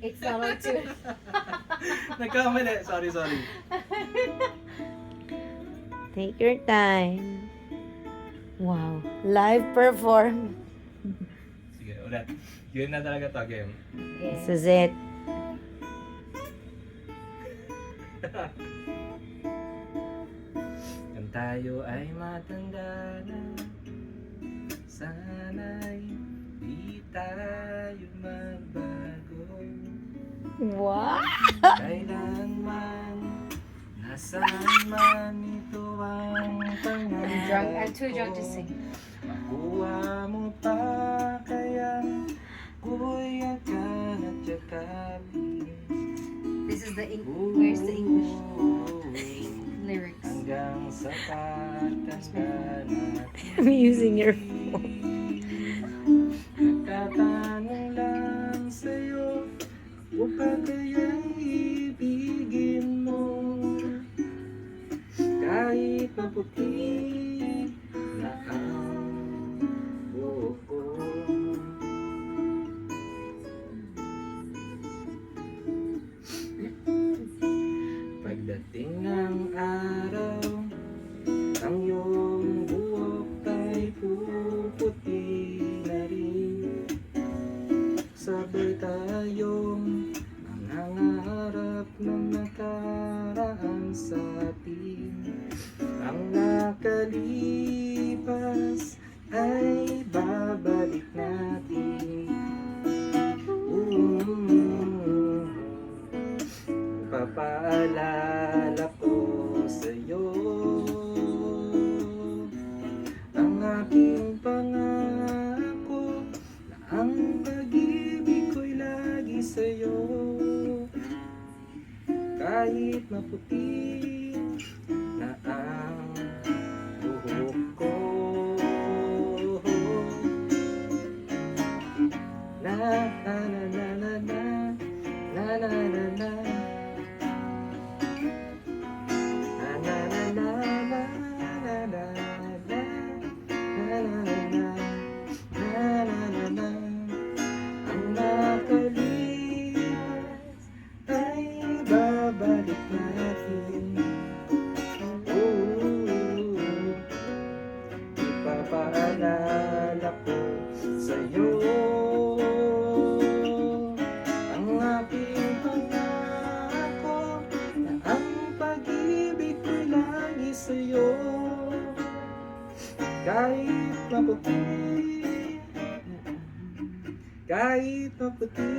It's not on tune. Nagkamali. Sorry. Take your time. Wow. Live perform. Sige, ulit. Game na talaga to, game. This is it. Kung tayo ay matanda na, sana'y di tayo magbago. Wow. Kailanman, nasaan man ito ang pangarap I'm too drunk to sing. Makuha mo pa kaya kuya ka at yakapin. This is the where's the English lyrics? Hanggang sa pagtanda natin. I'm using your phone. Nagtatanong lang sa'yo, o pa kaya'y ibigin mo? Kahit maputi na ang buhok ko. Pagdating ng araw, ang iyong buhok ay puputi na rin. Sabay tayong nangangarap na nakaraan sa atin. Ang nakalipas ay babalik natin. Papaalala ko sa'yo ang aking pangako na ang pag-ibig ko'y lagi sa'yo. Kahit maputi na ang buhok ko. Na na na na na na na na na na. Ang nakalipas ay babalik natin. Ipapaalala ko sa'yo ang aking pangako na ang pag-ibig ko'y lagi sa'yo. Kahit maputi, kahit maputi,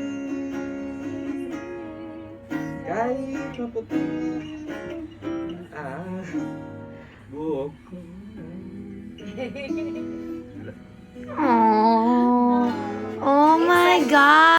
kahit maputi ang buhok ko. Oh, oh my God.